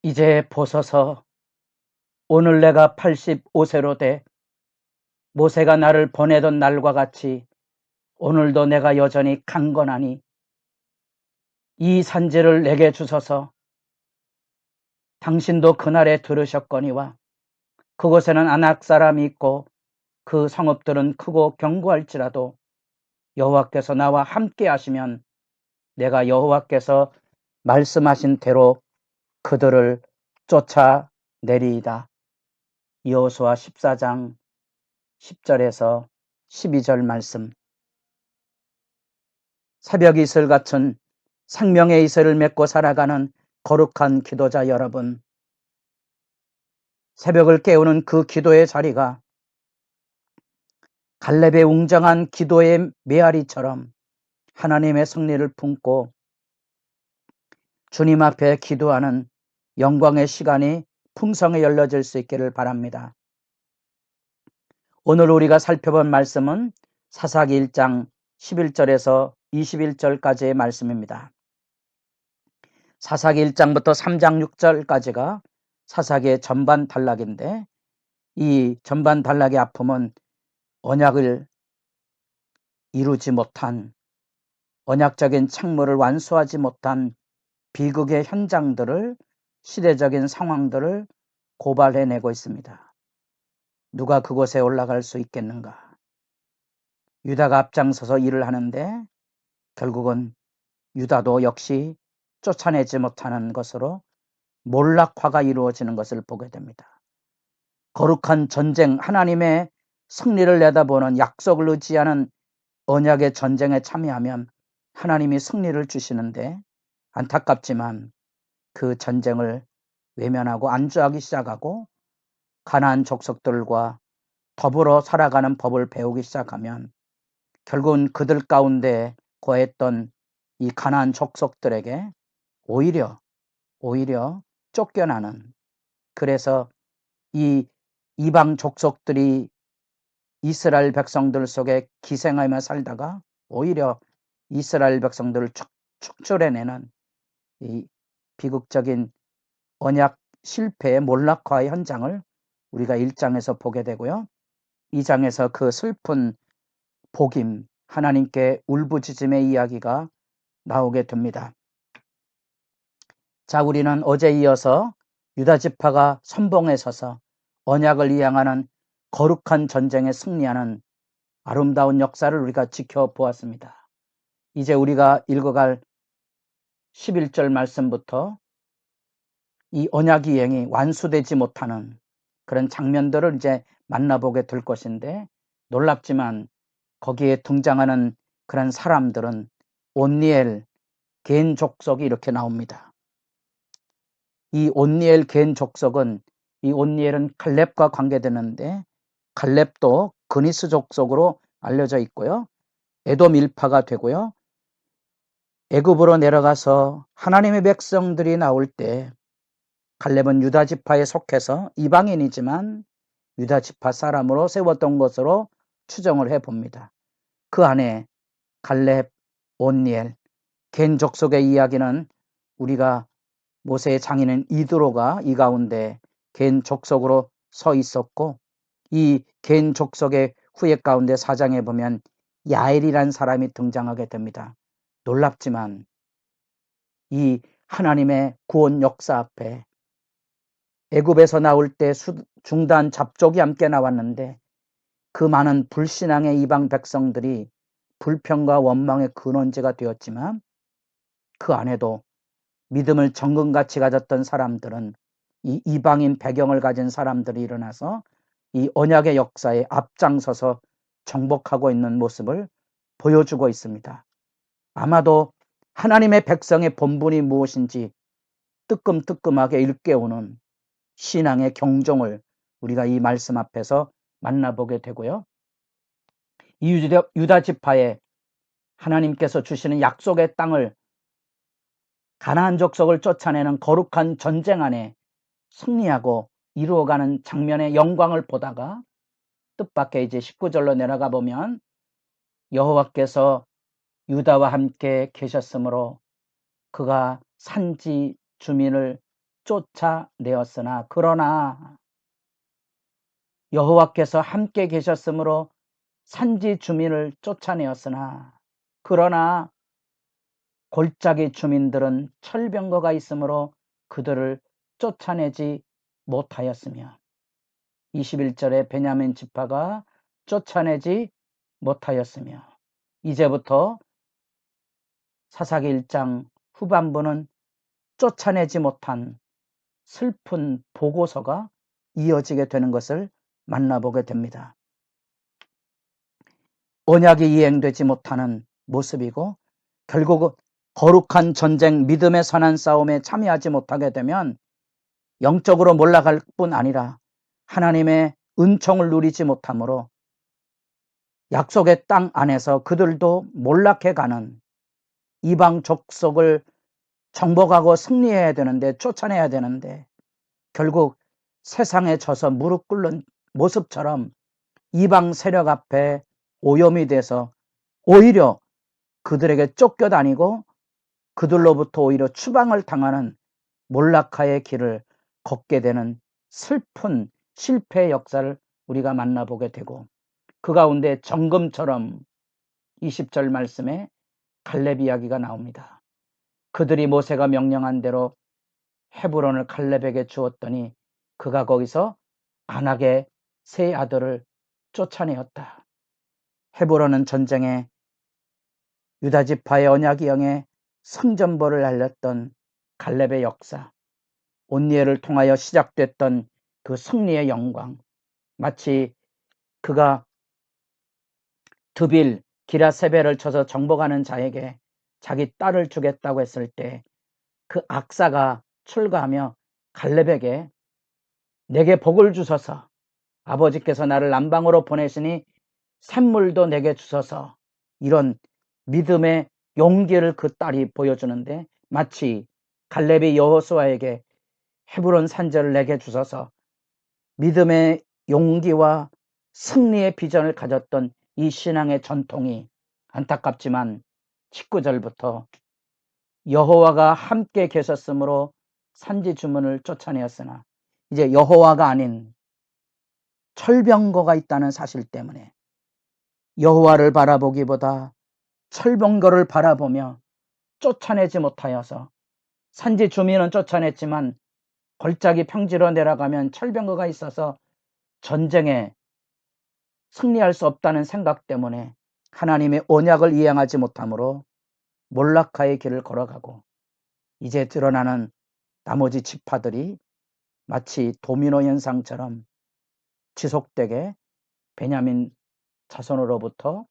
이제 보소서. 오늘 내가 85세로 돼 모세가 나를 보내던 날과 같이 오늘도 내가 여전히 강건하니 이 산지를 내게 주소서. 당신도 그날에 들으셨거니와 그곳에는 아낙 사람이 있고 그 성읍들은 크고 견고할지라도 여호와께서 나와 함께 하시면 내가 여호와께서 말씀하신 대로 그들을 쫓아내리이다. 여호수아 14장 10절에서 12절 말씀. 새벽 이슬 같은 생명의 이슬을 맺고 살아가는 거룩한 기도자 여러분, 새벽을 깨우는 그 기도의 자리가 갈렙의 웅장한 기도의 메아리처럼 하나님의 승리를 품고 주님 앞에 기도하는 영광의 시간이 풍성히 열려질 수 있기를 바랍니다. 오늘 우리가 살펴본 말씀은 사사기 1장 11절에서 21절까지의 말씀입니다. 사사기 1장부터 3장 6절까지가 사사기의 전반 단락인데, 이 전반 단락의 아픔은 언약을 이루지 못한, 언약적인 책무를 완수하지 못한 비극의 현장들을, 시대적인 상황들을 고발해내고 있습니다. 누가 그곳에 올라갈 수 있겠는가? 유다가 앞장서서 일을 하는데 결국은 유다도 역시 쫓아내지 못하는 것으로 몰락화가 이루어지는 것을 보게 됩니다. 거룩한 전쟁, 하나님의 승리를 내다보는, 약속을 의지하는 언약의 전쟁에 참여하면 하나님이 승리를 주시는데, 안타깝지만 그 전쟁을 외면하고 안주하기 시작하고 가나안 족속들과 더불어 살아가는 법을 배우기 시작하면 결국은 그들 가운데 거했던 이 가나안 족속들에게 오히려 쫓겨나는, 그래서 이 이방 족속들이 이스라엘 백성들 속에 기생하며 살다가 오히려 이스라엘 백성들을 축출해내는 이 비극적인 언약 실패의 몰락화의 현장을 우리가 1장에서 보게 되고요. 2장에서 그 슬픈 복임, 하나님께 울부짖음의 이야기가 나오게 됩니다. 자, 우리는 어제 이어서 유다지파가 선봉에 서서 언약을 이행하는 거룩한 전쟁에 승리하는 아름다운 역사를 우리가 지켜보았습니다. 이제 우리가 읽어갈 11절 말씀부터 이 언약 이행이 완수되지 못하는 그런 장면들을 이제 만나보게 될 것인데, 놀랍지만 거기에 등장하는 그런 사람들은 온니엘 겐 족속이 이렇게 나옵니다. 이 온니엘 겐 족속은, 이 온니엘은 갈렙과 관계되는데 갈렙도 그니스 족속으로 알려져 있고요. 에돔 일파가 되고요. 애굽으로 내려가서 하나님의 백성들이 나올 때 갈렙은 유다 지파에 속해서 이방인이지만 유다 지파 사람으로 세웠던 것으로 추정을 해봅니다. 그 안에 갈렙, 온니엘, 겐 족속의 이야기는 우리가 모세의 장인인 이드로가 이 가운데 겐 족속으로 서 있었고, 이 겐 족속의 후예 가운데 4장에 보면 야엘이란 사람이 등장하게 됩니다. 놀랍지만 이 하나님의 구원 역사 앞에 애굽에서 나올 때 중단 잡족이 함께 나왔는데 그 많은 불신앙의 이방 백성들이 불평과 원망의 근원지가 되었지만, 그 안에도 믿음을 정금같이 가졌던 사람들은, 이 이방인 배경을 가진 사람들이 일어나서 이 언약의 역사에 앞장서서 정복하고 있는 모습을 보여주고 있습니다. 아마도 하나님의 백성의 본분이 무엇인지 뜨끔뜨끔하게 일깨우는 신앙의 경종을 우리가 이 말씀 앞에서 만나보게 되고요. 이 유다 지파에 하나님께서 주시는 약속의 땅을, 가나안 족속을 쫓아내는 거룩한 전쟁 안에 승리하고 이루어가는 장면의 영광을 보다가 뜻밖의 이제 19절로 내려가 보면 여호와께서 유다와 함께 계셨으므로 그가 산지 주민을 쫓아내었으나 그러나 여호와께서 함께 계셨으므로 산지 주민을 쫓아내었으나 그러나 골짜기 주민들은 철병거가 있으므로 그들을 쫓아내지 못하였으며 21절에 베냐민 지파가 쫓아내지 못하였으며 이제부터 사사기 1장 후반부는 쫓아내지 못한 슬픈 보고서가 이어지게 되는 것을 만나보게 됩니다. 언약이 이행되지 못하는 모습이고 결국 거룩한 전쟁, 믿음의 선한 싸움에 참여하지 못하게 되면 영적으로 몰락할 뿐 아니라 하나님의 은총을 누리지 못하므로 약속의 땅 안에서 그들도 몰락해가는 이방 족속을 정복하고 승리해야 되는데 쫓아내야 되는데 결국 세상에 져서 무릎 꿇는 모습처럼 이방 세력 앞에 오염이 돼서 오히려 그들에게 쫓겨다니고 그들로부터 오히려 추방을 당하는 몰락하의 길을 걷게 되는 슬픈 실패의 역사를 우리가 만나보게 되고 그 가운데 정금처럼 20절 말씀에 갈렙 이야기가 나옵니다. 그들이 모세가 명령한 대로 헤브론을 갈렙에게 주었더니 그가 거기서 안악의 세 아들을 쫓아내었다. 헤브론은 전쟁에 유다지파의 언약이 영에 성전벌을 알렸던 갈렙의 역사, 온니엘을 통하여 시작됐던 그 승리의 영광, 마치 그가 드빌 기라세벨을 쳐서 정복하는 자에게 자기 딸을 주겠다고 했을 때 그 악사가 출가하며 갈렙에게 내게 복을 주소서, 아버지께서 나를 남방으로 보내시니 샘물도 내게 주소서, 이런 믿음의 용기를 그 딸이 보여주는데 마치 갈렙이 여호수아에게 헤브론 산지를 내게 주소서 믿음의 용기와 승리의 비전을 가졌던 이 신앙의 전통이 안타깝지만 19절부터 여호와가 함께 계셨으므로 산지 주민을 쫓아내었으나 이제 여호와가 아닌 철병거가 있다는 사실 때문에 여호와를 바라보기보다 철병거를 바라보며 쫓아내지 못하여서 산지 주민은 쫓아냈지만 골짜기 평지로 내려가면 철병거가 있어서 전쟁에 승리할 수 없다는 생각 때문에 하나님의 언약을 이행하지 못하므로 몰락하의 길을 걸어가고 이제 드러나는 나머지 지파들이 마치 도미노 현상처럼 지속되게 베냐민 자손으로부터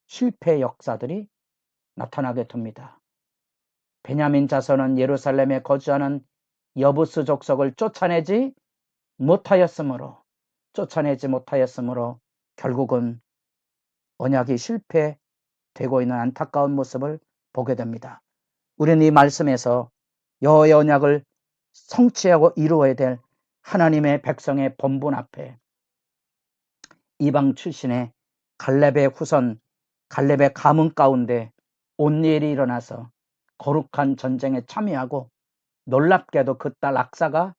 실패의 역사들이 나타나게 됩니다. 베냐민 자손은 예루살렘에 거주하는 여부스 족속을 쫓아내지 못하였으므로 결국은 언약이 실패되고 있는 안타까운 모습을 보게 됩니다. 우리는 이 말씀에서 여호와의 언약을 성취하고 이루어야 될 하나님의 백성의 본분 앞에 이방 출신의 갈렙의 후손, 갈렙의 가문 가운데 온니엘이 일어나서 거룩한 전쟁에 참여하고 놀랍게도 그 딸 악사가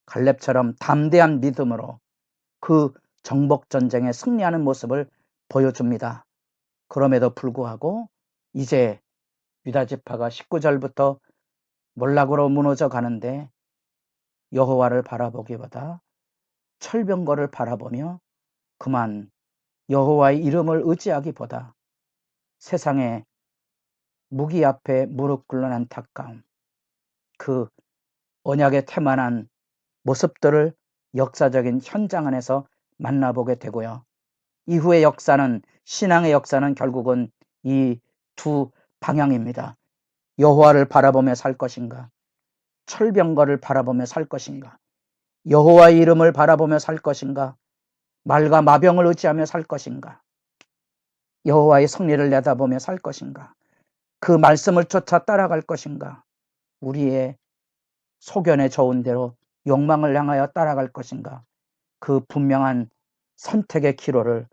갈렙처럼 담대한 믿음으로 그 정복 전쟁에 승리하는 모습을 보여줍니다. 그럼에도 불구하고 이제 유다 지파가 19절부터 몰락으로 무너져 가는데 여호와를 바라보기보다 철병거를 바라보며 그만 여호와의 이름을 의지하기보다 세상의 무기 앞에 무릎 꿇는 안타까움, 그 언약의 태만한 모습들을 역사적인 현장 안에서 만나보게 되고요. 이후의 역사는 신앙의 역사는 결국은 이 두 방향입니다. 여호와를 바라보며 살 것인가, 철병거를 바라보며 살 것인가, 여호와의 이름을 바라보며 살 것인가, 말과 마병을 의지하며 살 것인가, 여호와의 승리를 내다보며 살 것인가, 그 말씀을 쫓아 따라갈 것인가, 우리의 소견에 좋은 대로 욕망을 향하여 따라갈 것인가, 그 분명한 선택의 기로를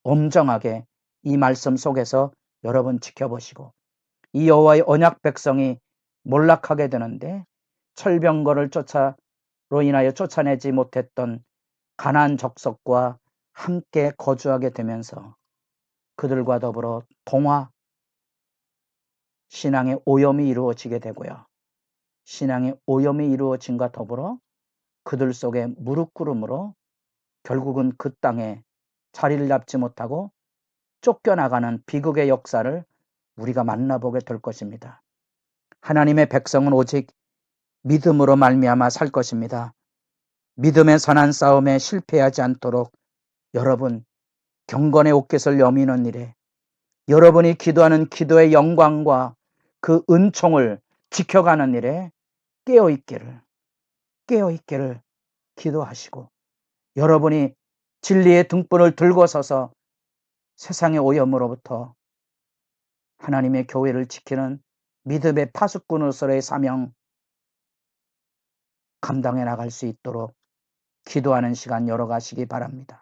엄정하게 이 말씀 속에서 여러분 지켜보시고 이 여호와의 언약 백성이 몰락하게 되는데 철병거를 로 인하여 쫓아내지 못했던 가나안 족속과 함께 거주하게 되면서 그들과 더불어 동화 신앙의 오염이 이루어지게 되고요. 신앙의 오염이 이루어짐과 더불어 그들 속에 무릎 꿇음으로 결국은 그 땅에 자리를 잡지 못하고 쫓겨나가는 비극의 역사를 우리가 만나보게 될 것입니다. 하나님의 백성은 오직 믿음으로 말미암아 살 것입니다. 믿음의 선한 싸움에 실패하지 않도록 여러분 경건의 옷깃을 여미는 일에 여러분이 기도하는 기도의 영광과 그 은총을 지켜가는 일에 깨어있기를 기도하시고 여러분이 진리의 등불을 들고 서서 세상의 오염으로부터 하나님의 교회를 지키는 믿음의 파수꾼으로서의 사명 감당해 나갈 수 있도록 기도하는 시간 열어가시기 바랍니다.